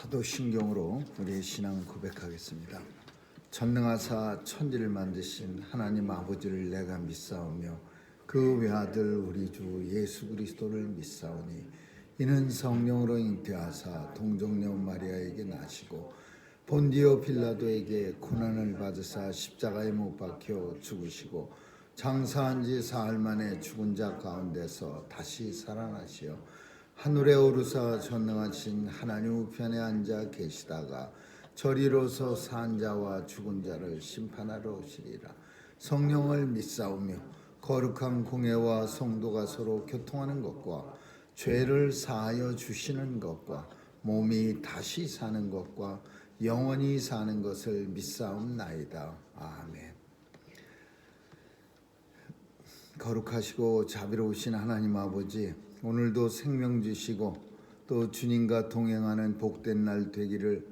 사도신경으로 우리의 신앙 고백하겠습니다. 전능하사 천지를 만드신 하나님 아버지를 내가 믿사오며 그 외아들 우리 주 예수 그리스도를 믿사오니 이는 성령으로 잉태하사 동정녀 마리아에게 나시고 본디오 빌라도에게 고난을 받으사 십자가에 못 박혀 죽으시고 장사한 지 사흘 만에 죽은 자 가운데서 다시 살아나시어 하늘에 오르사 전능하신 하나님 우편에 앉아 계시다가 저리로서 산 자와 죽은 자를 심판하러 오시리라. 성령을 믿사오며 거룩한 공회와 성도가 서로 교통하는 것과 죄를 사하여 주시는 것과 몸이 다시 사는 것과 영원히 사는 것을 믿사옵나이다. 아멘. 거룩하시고 자비로우신 하나님 아버지, 오늘도 생명 주시고 또 주님과 동행하는 복된 날 되기를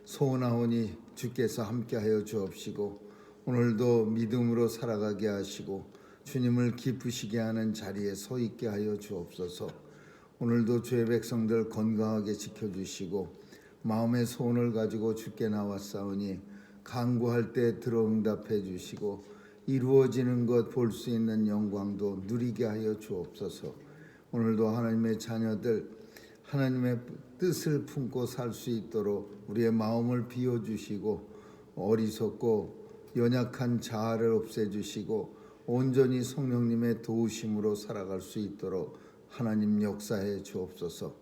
소원하오니 주께서 함께하여 주옵시고 오늘도 믿음으로 살아가게 하시고 주님을 기쁘시게 하는 자리에 서 있게 하여 주옵소서. 오늘도 주의 백성들 건강하게 지켜주시고 마음의 소원을 가지고 주께 나왔사오니 간구할 때 들어응답해 주시고 이루어지는 것 볼 수 있는 영광도 누리게 하여 주옵소서. 오늘도 하나님의 자녀들 하나님의 뜻을 품고 살 수 있도록 우리의 마음을 비워주시고 어리석고 연약한 자아를 없애주시고 온전히 성령님의 도우심으로 살아갈 수 있도록 하나님 역사해 주옵소서.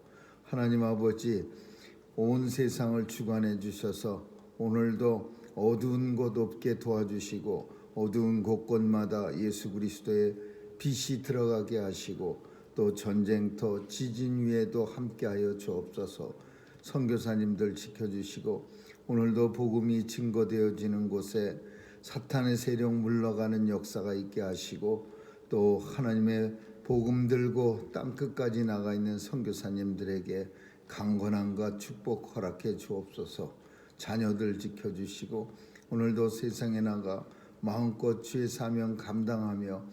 하나님 아버지, 온 세상을 주관해 주셔서 오늘도 어두운 곳 없게 도와주시고 어두운 곳곳마다 예수 그리스도의 빛이 들어가게 하시고 또 전쟁터 지진 위에도 함께하여 주옵소서. 선교사님들 지켜주시고 오늘도 복음이 증거되어지는 곳에 사탄의 세력 물러가는 역사가 있게 하시고 또 하나님의 복음 들고 땅끝까지 나가 있는 선교사님들에게 강건함과 축복 허락해 주옵소서. 자녀들 지켜주시고 오늘도 세상에 나가 마음껏 주의 사명 감당하며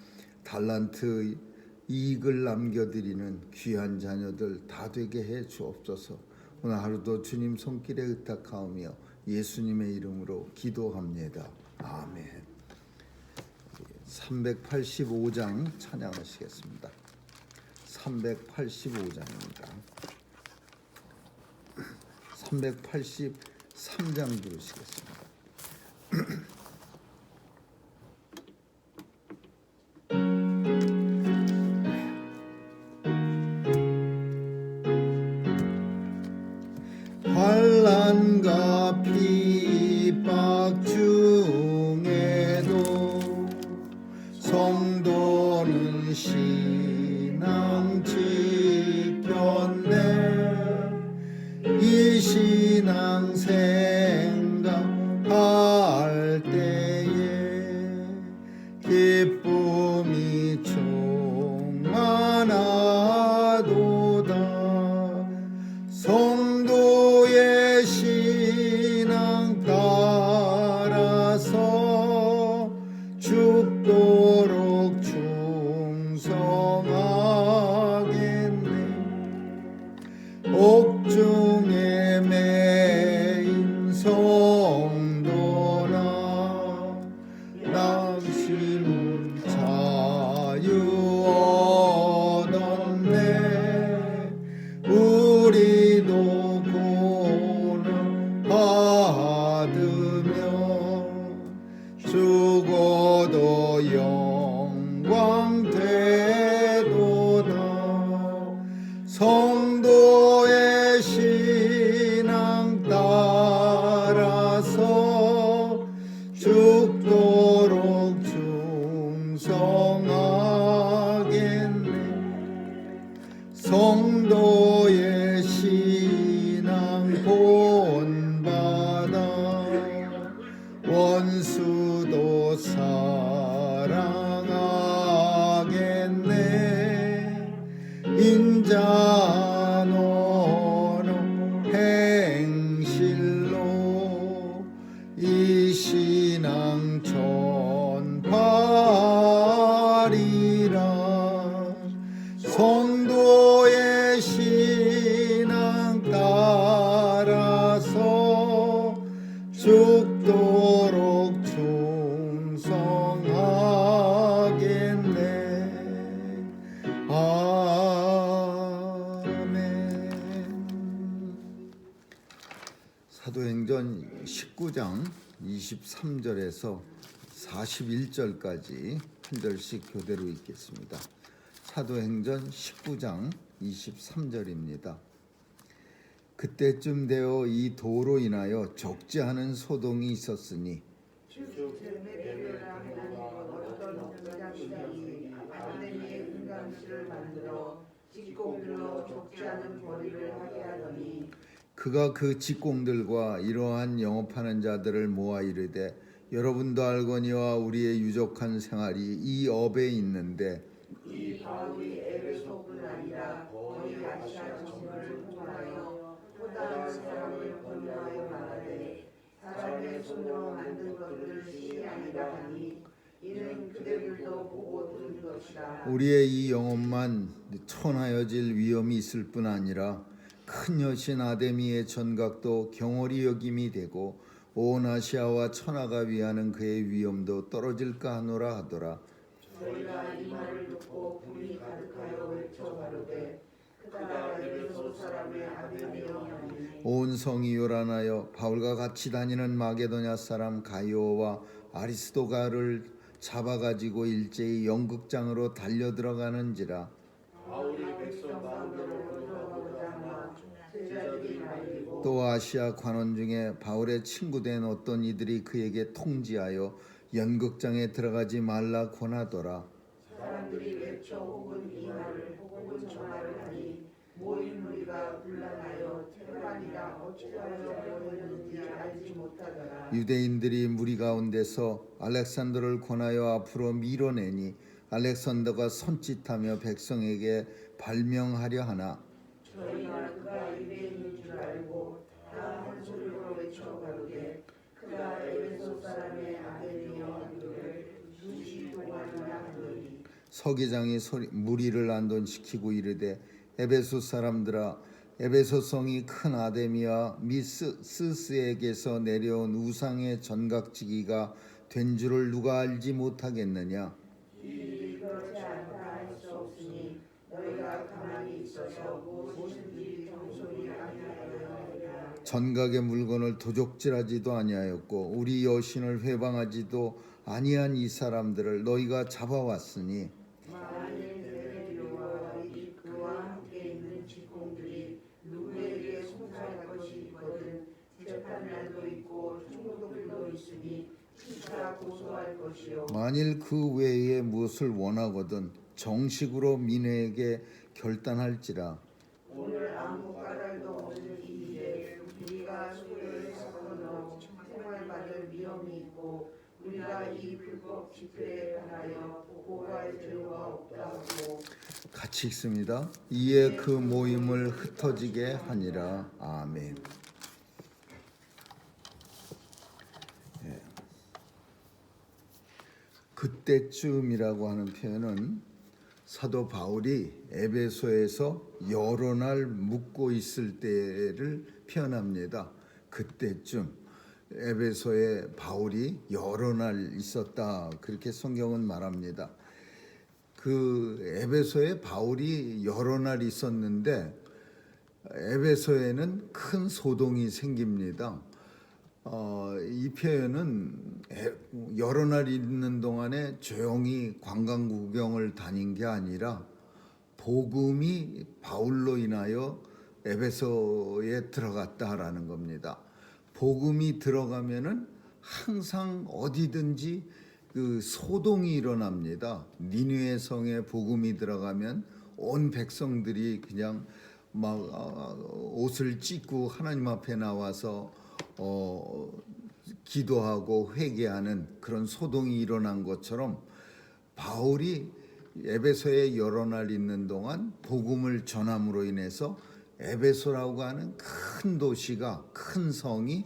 달란트 이익을 남겨드리는 귀한 자녀들 다 되게 해 주옵소서. 오늘 하루도 주님 손길에 의탁하오며 예수님의 이름으로 기도합니다. 아멘. 385장 찬양하시겠습니다. 385장입니다. 383장 들으시겠습니다. 환난과 핍박 중에도 성도는 신앙 지켰네. 이 신앙 생각할 때에 기쁨이 충만하도다. 성도의 신앙 따라서 죽도록 충성하겠네. 옥중에 매인 성도나 남심은 자유 얻었네. 우리도 고난 받으며 죽어도 영광 되도다. 성도의 신 죽도록 충성하겠네. 아멘. 사도행전 19장 23절에서 41절까지 한 절씩 교대로 읽겠습니다. 사도행전 19장 23절입니다. 그때쯤 되어 이 도로 인하여 적지 않은 소동이 있었으니 그가 그 직공들과 이러한 영업하는 자들을 모아 이르되 여러분도 알거니와 우리의 유족한 생활이 이 업에 있는데 이 바울이 에베소뿐 아니라 거의 아시아 전역을 통하여 또 다른 사람을 권유하여 말하되 사람의 손으로 만든 것을 신이 아니라 하니 이는 그들도 보고 들은 것이라. 우리의 이 영혼만 천하여질 위험이 있을 뿐 아니라 큰 여신 아데미의 전각도 경홀히 여김이 되고 온 아시아와 천하가 위하는 그의 위엄도 떨어질까 하노라 하더라. 저희가 이 말을 듣고 불이 가득하여 외쳐 가로되 그가 에베소 사람의 아들이여 하니 온 성이 요란하여 바울과 같이 다니는 마게도냐 사람 가이오와 아리스도가를 잡아가지고 일제히 연극장으로 달려 들어가는지라. 바울이 백성 가운데로 들어가고자 하나 제자들이 말리고 또 아시아 관원 중에 바울의 친구된 어떤 이들이 그에게 통지하여 연극장에 들어가지 말라 권하더라. 사람들이 외쳐 혹은 이 말을 혹은 저 말을 하니 모인 무리가 곤란하여 태반이라 어찌하여 모였는지 알지 못하더라. 유대인들이 무리 가운데서 알렉산더를 권하여 앞으로 밀어내니 알렉산더가 손짓하며 백성에게 발명하려 하나 저희가 그가 유대인인 줄 알고 다 한 소리로 외쳐 가로되 그가 에베소 사람의 아들이여 하기를 2시 동안이나 하더니 서기장이 무리를 안돈시키고 이르되 에베소 사람들아 에베소 성이 큰 아데미와 미스스에게서 내려온 우상의 전각지기가 된 줄을 누가 알지 못하겠느냐. 이 일이 그렇지 않다 할 수 없으니 너희가 가만히 있어서 무엇인지 경솔히 아니하여야 하리라. 전각의 물건을 도적질하지도 아니하였고 우리 여신을 회방하지도 아니한 이 사람들을 너희가 잡아왔으니 만일 데메리오와 그와 함께 있는 직공들이 누구에게 송사할 것이 있거든 재판날도 있고 총독들도 있으니 피차 고소할 것이요. 만일 그 외에 무엇을 원하거든 정식으로 민회에게 결단할지라. 오늘 아무 까닭도 없는 이 일에 우리가 소요의 사건으로 생활받을 위험이 있고 우리가 이 불법 집회에 관하여 보고할 필요가 없다고. 같이 읽습니다. 이에 그 모임을 흩어지게 하니라. 아멘. 그때쯤이라고 하는 표현은 사도 바울이 에베소에서 여러 날 묵고 있을 때를 표현합니다. 그때쯤 에베소에 바울이 여러 날 있었다, 그렇게 성경은 말합니다. 그 에베소에 바울이 여러 날 있었는데 에베소에는 큰 소동이 생깁니다. 이 표현은 여러 날 있는 동안에 조용히 관광 구경을 다닌 게 아니라 복음이 바울로 인하여 에베소에 들어갔다라는 겁니다. 복음이 들어가면은 항상 어디든지 그 소동이 일어납니다. 니느웨 성에 복음이 들어가면 온 백성들이 그냥 막 옷을 찢고 하나님 앞에 나와서 기도하고 회개하는 그런 소동이 일어난 것처럼 바울이 에베소에 여러 날 있는 동안 복음을 전함으로 인해서 에베소라고 하는 큰 도시가, 큰 성이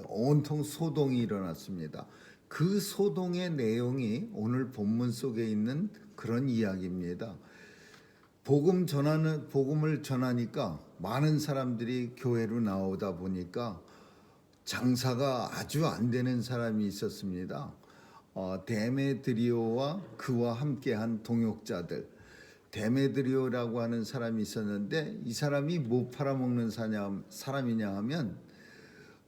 온통 소동이 일어났습니다. 그 소동의 내용이 오늘 본문 속에 있는 그런 이야기입니다. 복음을 전하니까 많은 사람들이 교회로 나오다 보니까 장사가 아주 안 되는 사람이 있었습니다. 데메드리오와 그와 함께한 동역자들, 데메드리오라고 하는 사람이 있었는데 이 사람이 못 팔아먹는 사람이냐 하면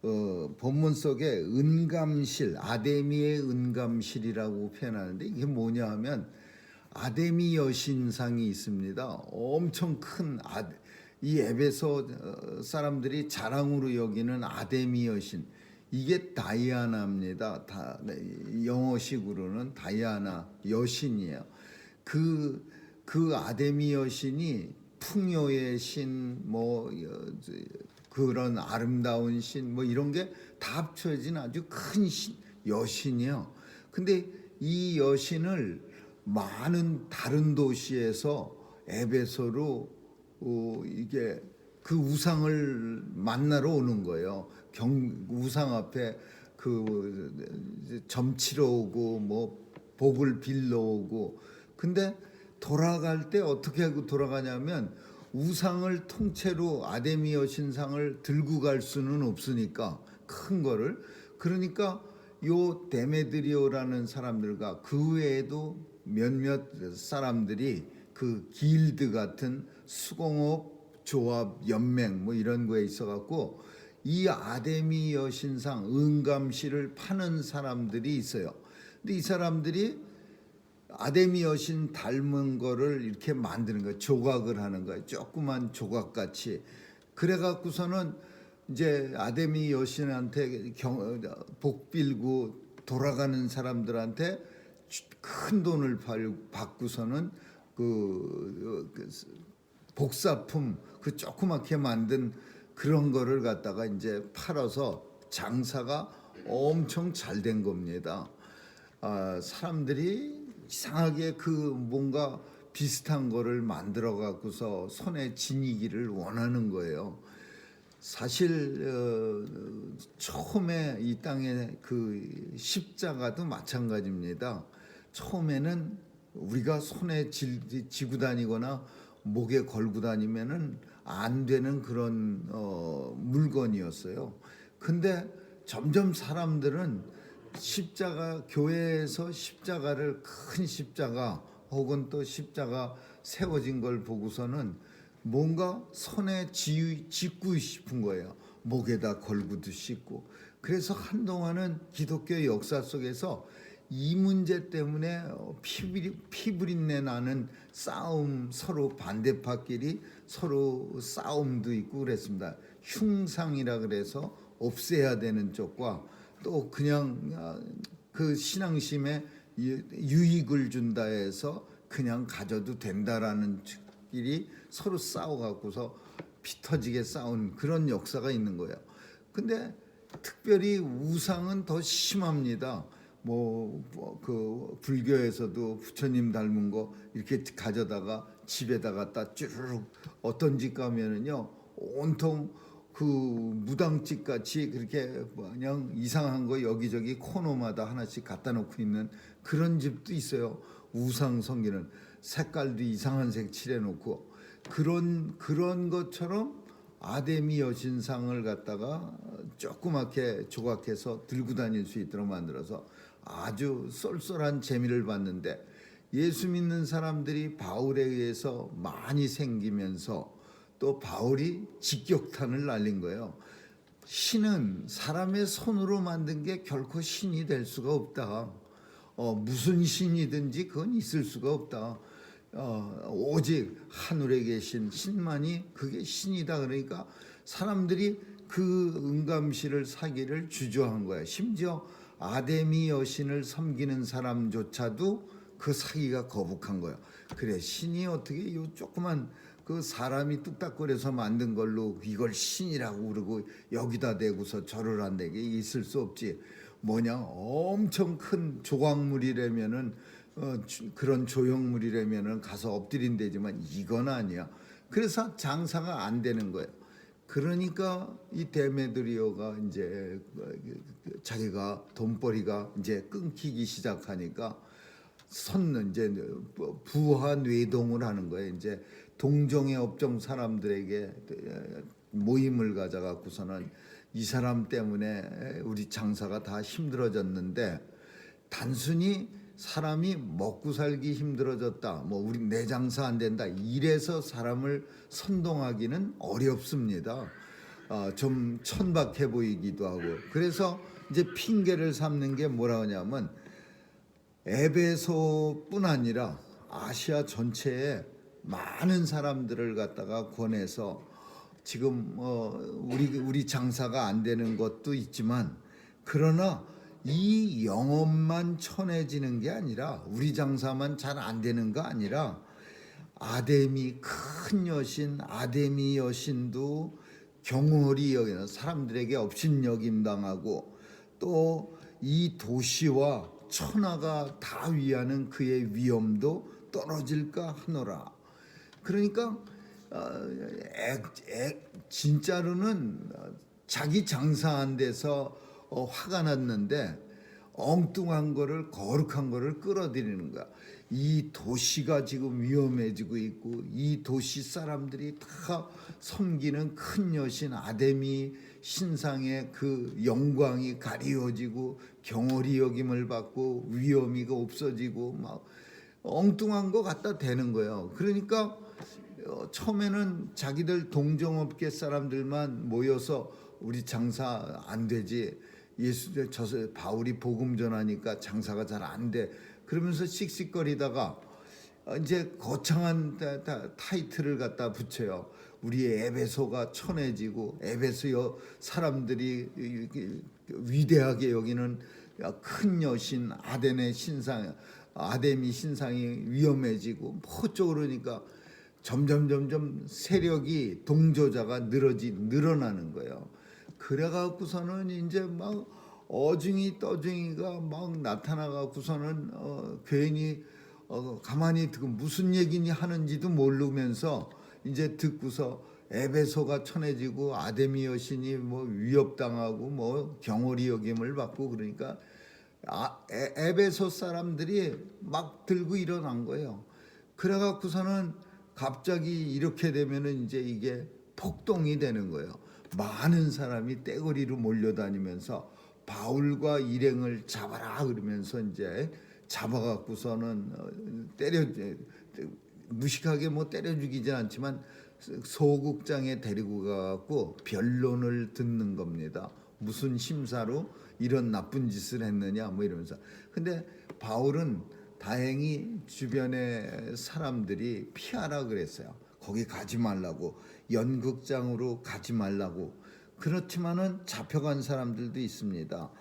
본문 속에 은감실, 아데미의 은감실이라고 표현하는데 이게 뭐냐 하면 아데미 여신상이 있습니다. 엄청 큰 이 에베소 사람들이 자랑으로 여기는 아데미 여신, 이게 다이아나입니다. 영어식으로는 다이아나 여신이에요. 그 아데미 여신이 풍요의 신, 뭐 그런 아름다운 신, 뭐 이런 게 다 합쳐진 아주 큰 여신이요. 근데 이 여신을 많은 다른 도시에서 에베소로 이게 그 우상을 만나러 오는 거예요. 우상 앞에 그 점치러 오고 뭐 복을 빌러 오고. 근데 돌아갈 때 어떻게 하고 돌아가냐면 우상을 통째로 아데미 여신상을 들고 갈 수는 없으니까 큰 거를, 그러니까 요 데메드리오라는 사람들과 그 외에도 몇몇 사람들이 그 길드 같은 수공업 조합 연맹 뭐 이런 거에 있어 갖고 이 아데미 여신상 은감실을 파는 사람들이 있어요. 근데 이 사람들이 아데미 여신 닮은 거를 이렇게 만드는 거예요. 조각을 하는 거예요. 조그만 조각같이. 그래 갖고서는 이제 아데미 여신한테 복 빌고 돌아가는 사람들한테 큰 돈을 받고서는 그 복사품, 그 조그맣게 만든 그런 거를 갖다가 이제 팔아서 장사가 엄청 잘 된 겁니다. 사람들이 이상하게 그 뭔가 비슷한 거를 만들어 갖고서 손에 지니기를 원하는 거예요. 사실 처음에 이 땅에 그 십자가도 마찬가지입니다. 처음에는 우리가 손에 쥐고 다니거나 목에 걸고 다니면은 안 되는 그런 물건이었어요. 근데 점점 사람들은 십자가, 교회에서 십자가를, 큰 십자가 혹은 또 십자가 세워진 걸 보고서는 뭔가 손에 쥐고 싶은 거예요. 목에다 걸고도 싶고. 그래서 한동안은 기독교 역사 속에서 이 문제 때문에 피부린내 나는 싸움, 서로 반대파끼리 서로 싸움도 있고 그랬습니다. 흉상이라 그래서 없애야 되는 쪽과 또 그냥 그 신앙심에 유익을 준다 해서 그냥 가져도 된다라는 측끼리 서로 싸워갖고서 피 터지게 싸운 그런 역사가 있는 거예요. 근데 특별히 우상은 더 심합니다. 그 불교에서도 부처님 닮은 거 이렇게 가져다가 집에다가 딱 쭈르륵, 어떤 집 가면은요 온통 그 무당집 같이 그렇게 그냥 이상한 거 여기저기 코너마다 하나씩 갖다 놓고 있는 그런 집도 있어요. 우상 섬기는, 색깔도 이상한 색 칠해놓고 그런 것처럼 아데미 여신상을 갖다가 조그맣게 조각해서 들고 다닐 수 있도록 만들어서 아주 쏠쏠한 재미를 봤는데, 예수 믿는 사람들이 바울에 의해서 많이 생기면서 또 바울이 직격탄을 날린 거예요. 신은 사람의 손으로 만든 게 결코 신이 될 수가 없다. 무슨 신이든지 그건 있을 수가 없다. 오직 하늘에 계신 신만이 그게 신이다. 그러니까 사람들이 그 은감실을 사기를 주저한 거야. 심지어 아데미 여신을 섬기는 사람조차도 그 사기가 거북한 거야. 그래, 신이 어떻게 요 조그만 그 사람이 뚝딱거려서 만든 걸로 이걸 신이라고 그러고 여기다 대고서 절을 한다게 있을 수 없지. 뭐냐, 엄청 큰 조각물이라면은 그런 조형물이라면은 가서 엎드린대지만 이건 아니야. 그래서 장사가 안 되는 거예요. 그러니까 이 데메드리오가 이제 자기가 돈벌이가 이제 끊기기 시작하니까 이제 부하 뇌동을 하는 거예요. 이제 동종의 업종 사람들에게 모임을 가져갖고서는 이 사람 때문에 우리 장사가 다 힘들어졌는데, 단순히 사람이 먹고 살기 힘들어졌다, 뭐 우리 내 장사 안 된다, 이래서 사람을 선동하기는 어렵습니다. 좀 천박해 보이기도 하고. 그래서 이제 핑계를 삼는 게 뭐라 하냐면, 에베소뿐 아니라 아시아 전체에 많은 사람들을 갖다가 권해서 지금 우리 장사가 안 되는 것도 있지만, 그러나 이 영업만 천해지는 게 아니라, 우리 장사만 잘 안 되는 거 아니라, 아데미, 큰 여신 아데미 여신도 경홀히 여기는 사람들에게 업신여김 당하고, 또 이 도시와 천하가 다 위하는 그의 위엄도 떨어질까 하노라. 그러니까 진짜로는 자기 장사 안 돼서 화가 났는데, 엉뚱한 거를, 거룩한 거를 끌어들이는 거야. 이 도시가 지금 위험해지고 있고, 이 도시 사람들이 다 섬기는 큰 여신 아데미 신상의 그 영광이 가리워지고, 경홀히 여김을 받고, 위엄이가 없어지고, 막 엉뚱한 거 갖다 대는 거예요. 그러니까 처음에는 자기들 동종업계 사람들만 모여서 우리 장사 안 되지, 바울이 복음 전하니까 장사가 잘 안 돼, 그러면서 씩씩거리다가 이제 거창한 타이틀을 갖다 붙여요. 우리의 에베소가 천해지고, 에베소 사람들이 위대하게 여기는 큰 여신 아데미 신상이 위험해지고, 뭐 어쩌고 그러니까 점점 세력이, 동조자가 늘어나는 거예요. 그래갖고서는 이제 막 어중이 떠중이가 막 나타나갖고서는 괜히 가만히 듣고 무슨 얘기니 하는지도 모르면서 이제 듣고서 에베소가 천해지고 아데미 여신이 뭐 위협당하고 뭐 경홀히 여김을 받고, 그러니까 에베소 사람들이 막 들고 일어난 거예요. 그래갖고서는 갑자기 이렇게 되면은 이제 이게 폭동이 되는 거예요. 많은 사람이 떼거리로 몰려다니면서 바울과 일행을 잡아라 그러면서 이제 잡아갖고서는 무식하게 뭐 때려 죽이진 않지만 소극장에 데리고 가갖고 변론을 듣는 겁니다. 무슨 심사로 이런 나쁜 짓을 했느냐 뭐 이러면서. 근데 바울은 다행히 주변의 사람들이 피하라 그랬어요. 거기 가지 말라고, 연극장으로 가지 말라고. 그렇지만은 잡혀간 사람들도 있습니다.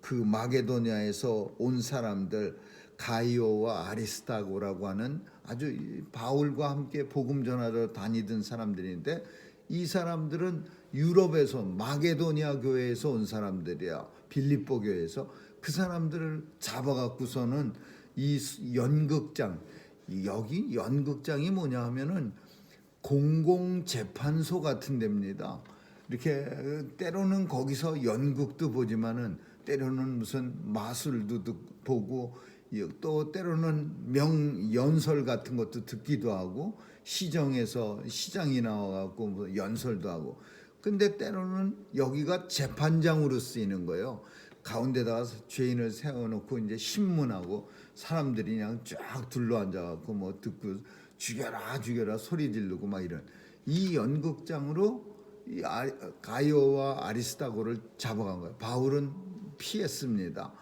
그 마게도냐에서 온 사람들, 가이오와 아리스타고라고 하는 아주 바울과 함께 복음 전하러 다니던 사람들인데, 이 사람들은 유럽에서 마게도냐 교회에서 온 사람들이야. 빌립보 교회에서. 그 사람들을 잡아갖고서는 이 연극장, 여기 연극장이 뭐냐 하면은 공공재판소 같은 데입니다. 이렇게 때로는 거기서 연극도 보지만은 때로는 무슨 마술도 보고, 또 때로는 명연설 같은 것도 듣기도 하고, 시정에서 시장이 나와갖고 뭐 연설도 하고. 근데 때로는 여기가 재판장으로 쓰이는 거예요. 가운데다가 죄인을 세워놓고 이제 신문하고 사람들이 그냥 쫙 둘러앉아갖고 뭐 듣고 죽여라 소리 지르고 막 이런, 이 연극장으로 이 가이오와 아리스타고를 잡아간 거예요. 바울은 피했습니다.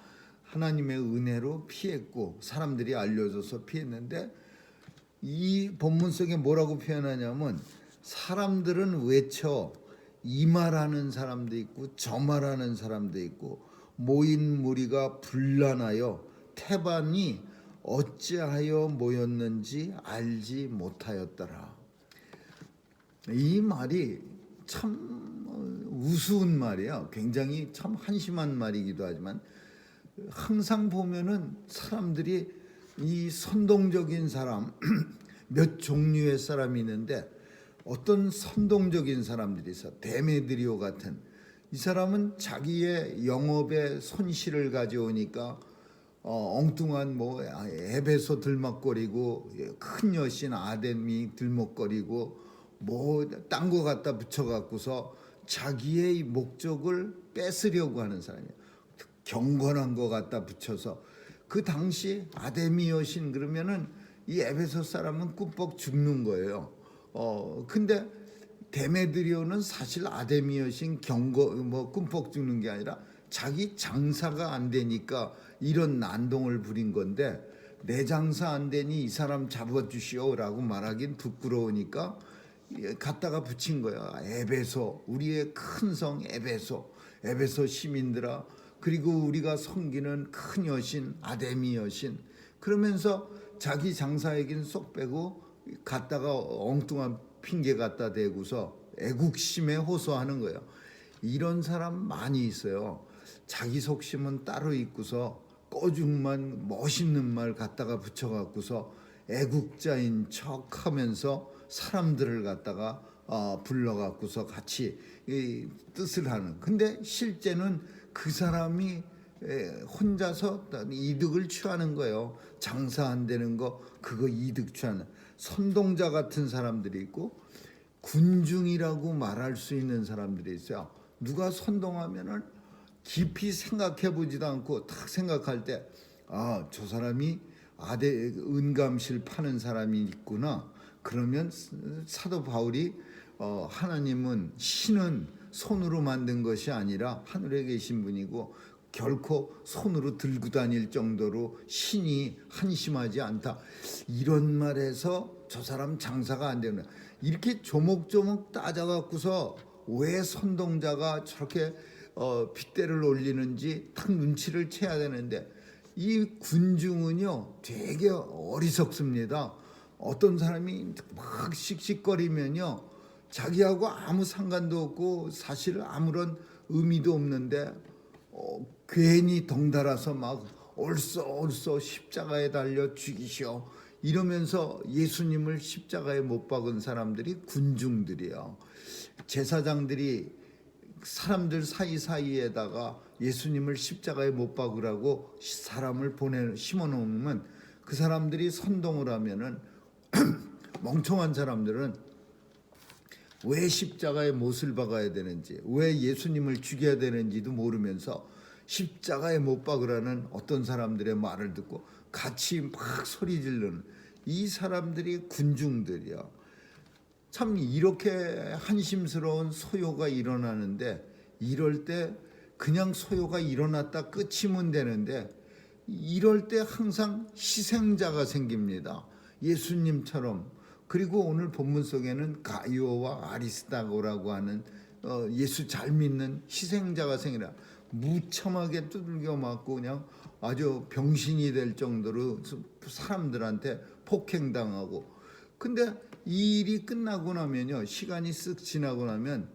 하나님의 은혜로 피했고, 사람들이 알려줘서 피했는데, 이 본문 속에 뭐라고 표현하냐면, 사람들은 외쳐 이 말하는 사람도 있고 저 말하는 사람도 있고, 모인 무리가 분란하여 태반이 어찌하여 모였는지 알지 못하였더라. 이 말이 참 우스운 말이야. 굉장히 참 한심한 말이기도 하지만, 항상 보면은 사람들이 이 선동적인 사람 몇 종류의 사람이 있는데, 어떤 선동적인 사람들이 있어. 데메드리오 같은 이 사람은 자기의 영업에 손실을 가져오니까 엉뚱한 뭐 에베소 들먹거리고, 큰 여신 아데미 들먹거리고, 뭐 딴 거 갖다 붙여갖고서 자기의 목적을 뺏으려고 하는 사람이에요. 경건한 거 갖다 붙여서 그 당시 아데미 여신 그러면은 이 에베소 사람은 꿈뻑 죽는 거예요. 근데 데메드리오는 사실 아데미 여신 뭐 꿈뻑 죽는 게 아니라 자기 장사가 안 되니까 이런 난동을 부린 건데 내 장사 안 되니 이 사람 잡아주시오라고 말하긴 부끄러우니까 갖다가 붙인 거야. 에베소, 우리의 큰 성 에베소 시민들아, 그리고 우리가 섬기는 큰 여신 아데미 여신, 그러면서 자기 장사 얘기는 쏙 빼고 갖다가 엉뚱한 핑계 갖다 대고서 애국심에 호소하는 거예요. 이런 사람 많이 있어요. 자기 속심은 따로 있고서 꺼죽만 멋있는 말 갖다가 붙여갖고서 애국자인 척하면서 사람들을 갖다가 불러갖고서 같이 이 뜻을 하는. 근데 실제는 그 사람이 혼자서 이득을 취하는 거예요. 장사 안 되는 거 그거 이득 취하는 선동자 같은 사람들이 있고 군중이라고 말할 수 있는 사람들이 있어요. 누가 선동하면은 깊이 생각해 보지도 않고 딱 생각할 때 저 사람이 은감실 파는 사람이 있구나. 그러면 사도 바울이 하나님은 신은 손으로 만든 것이 아니라 하늘에 계신 분이고 결코 손으로 들고 다닐 정도로 신이 한심하지 않다. 이런 말에서 저 사람 장사가 안 되는, 이렇게 조목조목 따져갖고서 왜 선동자가 저렇게 핏대를 올리는지 딱 눈치를 채야 되는데 이 군중은요 되게 어리석습니다. 어떤 사람이 막 씩씩거리면요 자기하고 아무 상관도 없고 사실 아무런 의미도 없는데 괜히 덩달아서 막 얼쏘 십자가에 달려 죽이시오 이러면서 예수님을 십자가에 못 박은 사람들이 군중들이에요. 제사장들이 사람들 사이사이에다가 예수님을 십자가에 못 박으라고 사람을 심어놓으면 그 사람들이 선동을 하면은 멍청한 사람들은 왜 십자가에 못을 박아야 되는지, 왜 예수님을 죽여야 되는지도 모르면서 십자가에 못 박으라는 어떤 사람들의 말을 듣고 같이 막 소리 지르는 이 사람들이 군중들이요. 참 이렇게 한심스러운 소요가 일어나는데 이럴 때 그냥 소요가 일어났다 끝이면 되는데 이럴 때 항상 희생자가 생깁니다. 예수님처럼. 그리고 오늘 본문 속에는 가이오와 아리스다고라고 하는 예수 잘 믿는 희생자가 생기라. 무참하게 두들겨 맞고 그냥 아주 병신이 될 정도로 사람들한테 폭행당하고. 근데 이 일이 끝나고 나면요, 시간이 쓱 지나고 나면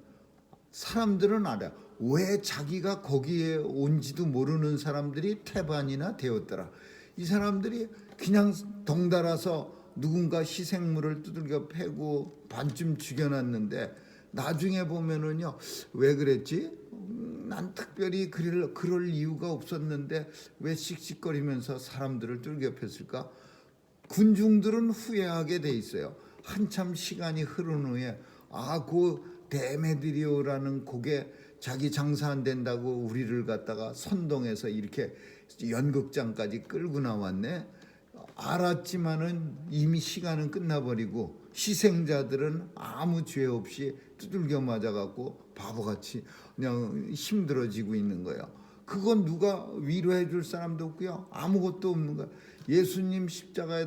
사람들은 알아요. 왜 자기가 거기에 온지도 모르는 사람들이 태반이나 되었더라. 이 사람들이 그냥 덩달아서 누군가 희생물을 두들겨 패고 반쯤 죽여놨는데 나중에 보면은요, 왜 그랬지? 난 특별히 그럴 이유가 없었는데 왜 씩씩거리면서 사람들을 두들겨 팼을까? 군중들은 후회하게 돼 있어요. 한참 시간이 흐른 후에 그 데메드리오라는 곡에 자기 장사 안 된다고 우리를 갖다가 선동해서 이렇게 연극장까지 끌고 나왔네. 알았지만은 이미 시간은 끝나버리고 희생자들은 아무 죄 없이 두들겨 맞아갖고 바보같이 그냥 힘들어지고 있는 거예요. 그건 누가 위로해 줄 사람도 없고요. 아무것도 없는 거야. 예수님 십자가에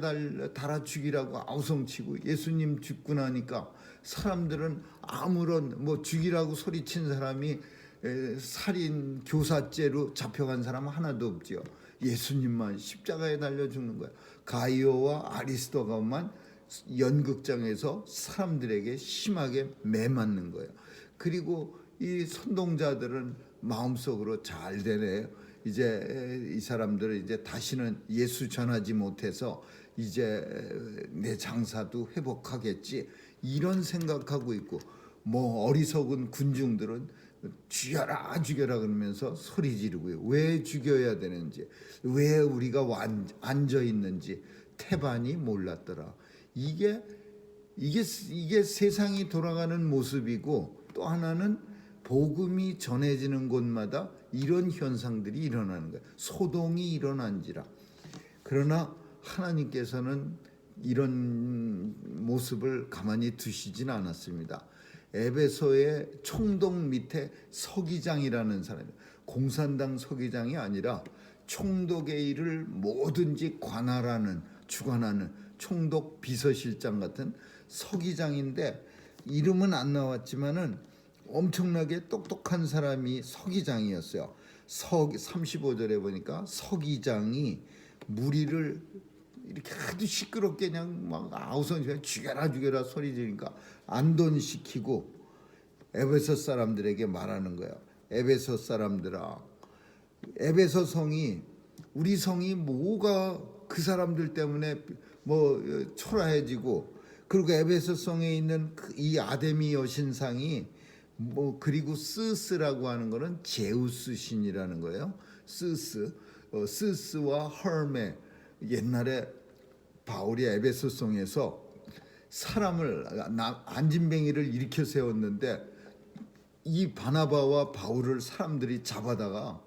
달아 죽이라고 아우성치고 예수님 죽고 나니까 사람들은 아무런 죽이라고 소리친 사람이 살인 교사죄로 잡혀간 사람은 하나도 없지요. 예수님만 십자가에 달려 죽는 거야. 가이오와 아리스도가만 연극장에서 사람들에게 심하게 매맞는 거예요. 그리고 이 선동자들은 마음속으로 잘 되네요. 이제 이 사람들은 이제 다시는 예수 전하지 못해서 이제 내 장사도 회복하겠지 이런 생각하고 있고, 어리석은 군중들은 죽여라 그러면서 소리 지르고요. 왜 죽여야 되는지, 왜 우리가 앉아 있는지 태반이 몰랐더라. 이게 이게 세상이 돌아가는 모습이고, 또 하나는 복음이 전해지는 곳마다 이런 현상들이 일어나는 거예요. 소동이 일어난지라. 그러나 하나님께서는 이런 모습을 가만히 두시진 않았습니다. 에베소의 총독 밑에 서기장이라는 사람이, 공산당 서기장이 아니라 총독의 일을 뭐든지 관할하는, 주관하는 총독 비서실장 같은 서기장인데, 이름은 안 나왔지만은 엄청나게 똑똑한 사람이 서기장이었어요. 35절에 보니까 서기장이 무리를 이렇게 아주 시끄럽게 그냥 막 아우성 죽여라 소리 지르니까 안돈시키고 에베소 사람들에게 말하는 거예요. 에베소 사람들아, 에베소 성이, 우리 성이 뭐가 그 사람들 때문에 뭐 초라해지고, 그리고 에베소 성에 있는 이 아데미 여신상이 뭐, 그리고 스스라고 하는 거는 제우스 신이라는 거예요. 스스와 헐메, 옛날에 바울이 에베소성에서 사람을, 안진뱅이를 일으켜 세웠는데 이 바나바와 바울을 사람들이 잡아다가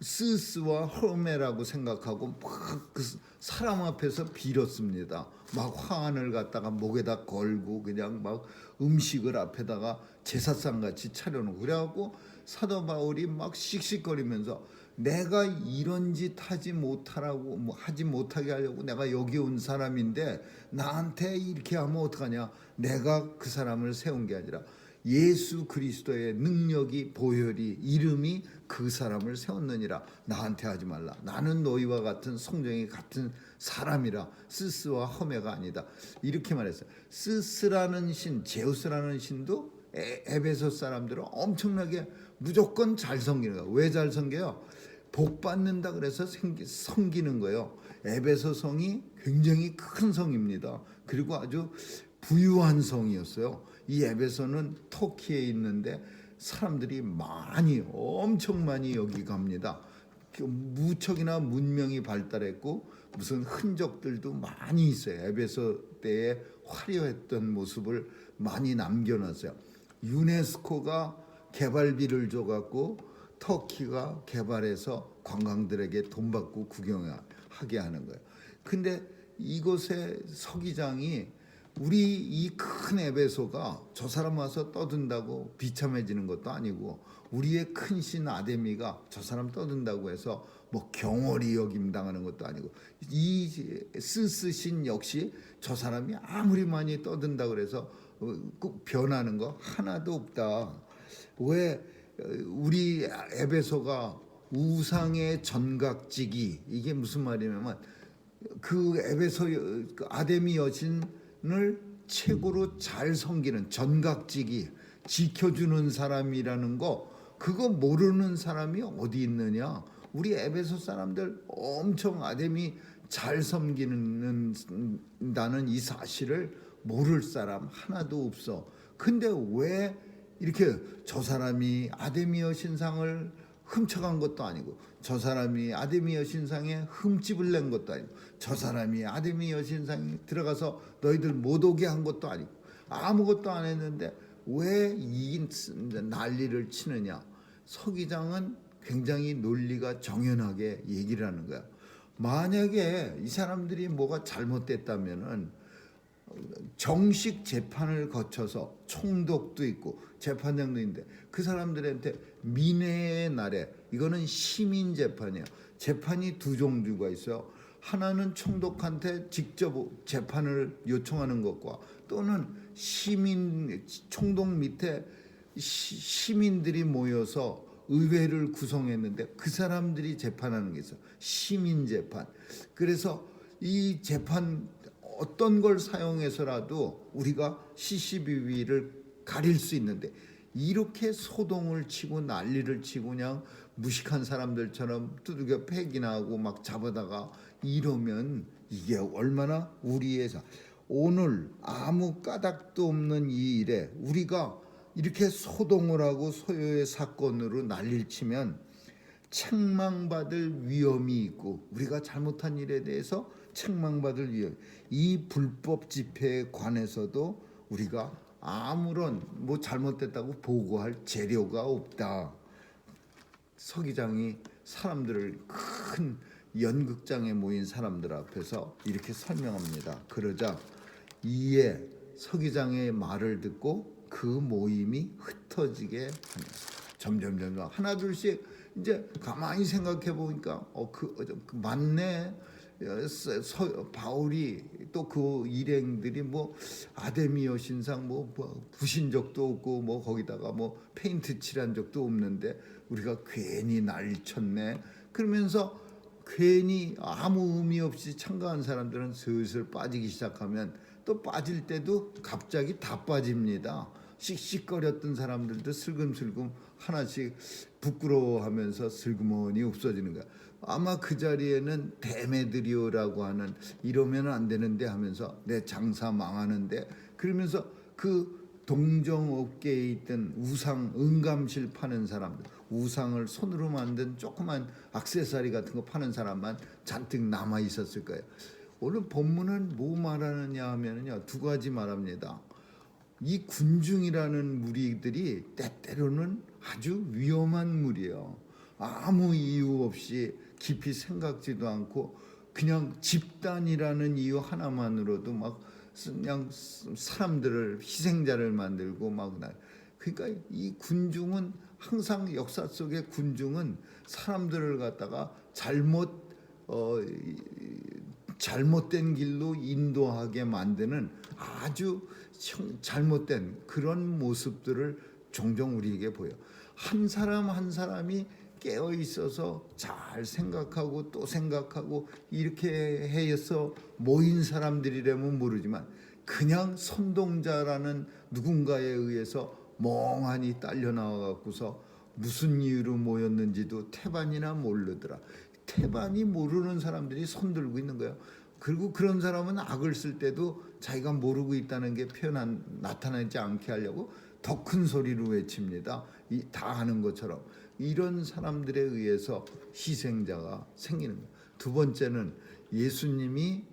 스스와 헐메라고 생각하고 막 그 사람 앞에서 빌었습니다. 막 화환을 갖다가 목에다 걸고 그냥 막 음식을 앞에다가 제사상 같이 차려놓고, 그래갖고 사도 바울이 막 씩씩거리면서 내가 이런 짓 하지 못하라고, 뭐 하지 못하게 하려고 내가 여기 온 사람인데 나한테 이렇게 하면 어떡하냐. 내가 그 사람을 세운 게 아니라 예수 그리스도의 능력이, 보혈이, 이름이 그 사람을 세웠느니라. 나한테 하지 말라. 나는 너희와 같은 성정이 같은 사람이라. 스스와 허메가 아니다. 이렇게 말했어요. 스스라는 신, 제우스라는 신도 에베소 사람들은 엄청나게 무조건 잘 섬기는 거예요. 왜 잘 섬겨요? 복 받는다 그래서 섬기는 거예요. 에베소 성이 굉장히 큰 성입니다. 그리고 아주 부유한 성이었어요. 이 에베소는 터키에 있는데 사람들이 엄청 많이 여기 갑니다. 무척이나 문명이 발달했고 무슨 흔적들도 많이 있어요. 에베소 때에 화려했던 모습을 많이 남겨놨어요. 유네스코가 개발비를 줘갖고 터키가 개발해서 관광들에게 돈 받고 구경하게 하는 거예요. 근데 이곳의 서기장이, 우리 이 큰 에베소가 저 사람 와서 떠든다고 비참해지는 것도 아니고, 우리의 큰 신 아데미가 저 사람 떠든다고 해서 뭐 경홀히 여김 당하는 것도 아니고, 이 스스신 역시 저 사람이 아무리 많이 떠든다 그래서 변하는 거 하나도 없다. 왜 우리 에베소가 우상의 전각지기, 이게 무슨 말이냐면 그 에베소 아데미 여신을 최고로 잘 섬기는 전각지기, 지켜주는 사람이라는 거, 그거 모르는 사람이 어디 있느냐. 우리 에베소 사람들 엄청 아데미 잘 섬기는다는 이 사실을 모를 사람 하나도 없어. 근데 왜 이렇게, 저 사람이 아데미 여신상을 훔쳐간 것도 아니고, 저 사람이 아데미 여신상에 흠집을 낸 것도 아니고, 저 사람이 아데미 여신상에 들어가서 너희들 못 오게 한 것도 아니고, 아무것도 안 했는데 왜 이 난리를 치느냐. 서기장은 굉장히 논리가 정연하게 얘기를 하는 거야. 만약에 이 사람들이 뭐가 잘못됐다면은 정식 재판을 거쳐서, 총독도 있고 재판장도 있는데 그 사람들한테 민회의 날에, 이거는 시민 재판이에요. 재판이 두 종류가 있어요. 하나는 총독한테 직접 재판을 요청하는 것과, 또는 총독 밑에 시민들이 모여서 의회를 구성했는데 그 사람들이 재판하는 게 있어요. 시민 재판. 그래서 이 재판 어떤 걸 사용해서라도 우리가 CCTV를 가릴 수 있는데, 이렇게 소동을 치고 난리를 치고 그냥 무식한 사람들처럼 두들겨 패기나 하고 막 잡아다가 이러면 이게 얼마나 우리의 오늘 아무 까닭도 없는 이 일에 우리가 이렇게 소동을 하고 소요의 사건으로 난리를 치면 책망받을 위험이 있고, 우리가 잘못한 일에 대해서 책망받을 위험. 이 불법 집회에 관해서도 우리가 아무런 뭐 잘못됐다고 보고할 재료가 없다. 서기장이 사람들을 큰 연극장에 모인 사람들 앞에서 이렇게 설명합니다. 그러자 이에 서기장의 말을 듣고 그 모임이 흩어지게 하니 점점 하나둘씩 이제 가만히 생각해 보니까 맞네. 바울이 또 그 일행들이 뭐 아데미 여신상 뭐 부신 적도 없고 뭐 거기다가 뭐 페인트 칠한 적도 없는데 우리가 괜히 난리 쳤네. 그러면서 괜히 아무 의미 없이 참가한 사람들은 슬슬 빠지기 시작하면 또 빠질 때도 갑자기 다 빠집니다. 씩씩거렸던 사람들도 슬금슬금 하나씩 부끄러워하면서 슬그머니 없어지는 거야. 아마 그 자리에는 데메드리오라고 하는 이러면 안 되는데 하면서 내 장사 망하는데 그러면서 그 동정업계에 있던 우상 은감실 파는 사람들, 우상을 손으로 만든 조그만 액세서리 같은 거 파는 사람만 잔뜩 남아 있었을 거예요. 오늘 본문은 뭐 말하느냐 하면요, 두 가지 말합니다. 이 군중이라는 무리들이 때때로는 아주 위험한 무리예요. 아무 이유 없이 깊이 생각지도 않고 그냥 집단이라는 이유 하나만으로도 막 그냥 사람들을 희생자를 만들고 막 그러니까 이 군중은 항상 역사 속의 군중은 사람들을 갖다가 잘못된 길로 인도하게 만드는 아주 잘못된 그런 모습들을 종종 우리에게 보여. 한 사람 한 사람이 깨어 있어서 잘 생각하고 또 생각하고 이렇게 해서 모인 사람들이라면 모르지만 그냥 선동자라는 누군가에 의해서 멍하니 딸려 나와 갖고서 무슨 이유로 모였는지도 태반이나 모르더라. 태반이 모르는 사람들이 손들고 있는 거예요. 그리고 그런 사람은 악을 쓸 때도 자기가 모르고 있다는 게 나타나지 않게 하려고 더 큰 소리로 외칩니다. 다 아는 것처럼. 이런 사람들에 의해서 희생자가 생기는 거예요. 두 번째는 예수의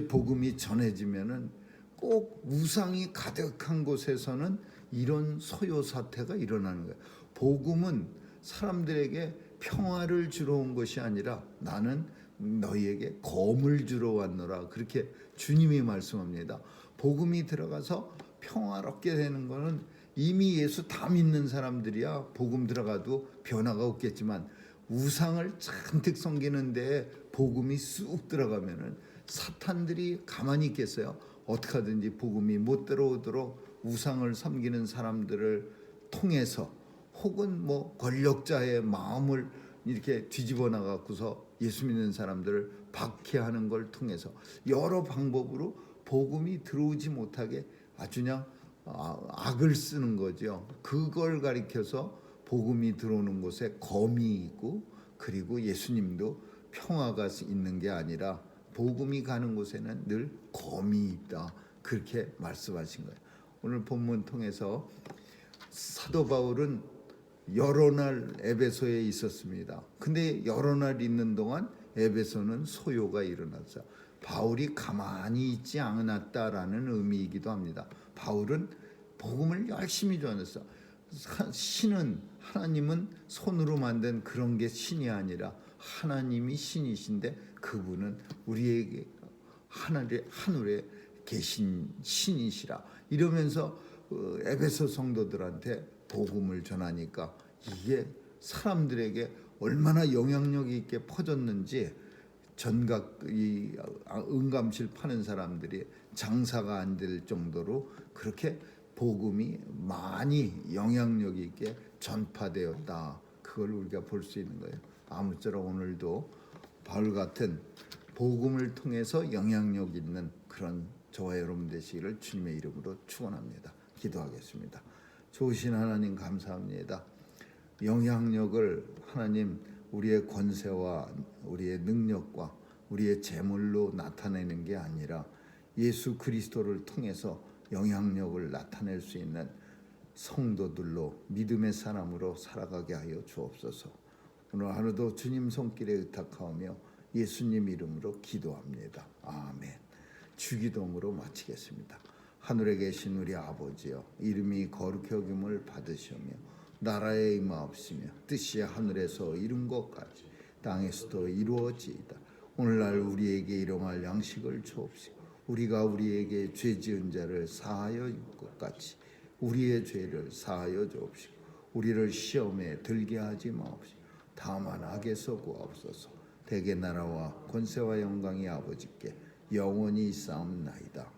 복음이 전해지면은 꼭 우상이 가득한 곳에서는 이런 소요 사태가 일어나는 거예요. 복음은 사람들에게 평화를 주러 온 것이 아니라 나는 너희에게 검을 주러 왔노라. 그렇게 주님이 말씀합니다. 복음이 들어가서 평화롭게 되는 것은 이미 예수 다 믿는 사람들이야 복음 들어가도 변화가 없겠지만 우상을 잔뜩 섬기는데 복음이 쑥 들어가면은 사탄들이 가만히 있겠어요? 어떻게 하든지 복음이 못 들어오도록 우상을 섬기는 사람들을 통해서 혹은 뭐 권력자의 마음을 이렇게 뒤집어 나가고서 예수 믿는 사람들을 박해하는 걸 통해서 여러 방법으로 복음이 들어오지 못하게 아주 그냥 악을 쓰는 거죠. 그걸 가리켜서 복음이 들어오는 곳에 검이 있고 그리고 예수님도 평화가 있는 게 아니라 복음이 가는 곳에는 늘 검이 있다. 그렇게 말씀하신 거예요. 오늘 본문 통해서 사도 바울은 여러 날 에베소에 있었습니다. 근데 여러 날 있는 동안 에베소는 소요가 일어났어요. 바울이 가만히 있지 않았다라는 의미이기도 합니다. 바울은 복음을 열심히 전했어. 하나님은 손으로 만든 그런 게 신이 아니라 하나님이 신이신데 그분은 우리에게 하늘에 계신 신이시라. 이러면서 에베소 성도들한테 복음을 전하니까 이게 사람들에게 얼마나 영향력 있게 퍼졌는지 전각 이 은감실 파는 사람들이 장사가 안 될 정도로 그렇게 복음이 많이 영향력 있게 전파되었다. 그걸 우리가 볼 수 있는 거예요. 아무쪼록 오늘도 바울 같은 복음을 통해서 영향력 있는 그런 저와 여러분 되시기를 주님의 이름으로 축원합니다. 기도하겠습니다. 좋으신 하나님 감사합니다. 영향력을 하나님 우리의 권세와 우리의 능력과 우리의 재물로 나타내는 게 아니라 예수 그리스도를 통해서 영향력을 나타낼 수 있는 성도들로 믿음의 사람으로 살아가게 하여 주옵소서. 오늘 하루도 주님 손길에 의탁하오며 예수님 이름으로 기도합니다. 아멘. 주기도문으로 마치겠습니다. 하늘에 계신 우리 아버지여, 이름이 거룩히 여김을 받으시며 나라에 임하옵시며 뜻이 하늘에서 이룬 것 같이 땅에서도 이루어지이다. 오늘날 우리에게 일용할 양식을 주옵시고 우리가 우리에게 죄 지은 자를 사하여 줄 것 같이 우리의 죄를 사하여 주옵시고 우리를 시험에 들게 하지 마옵시고 다만 악에서 구하옵소서. 대개 나라와 권세와 영광이 아버지께 영원히 있사옵나이다.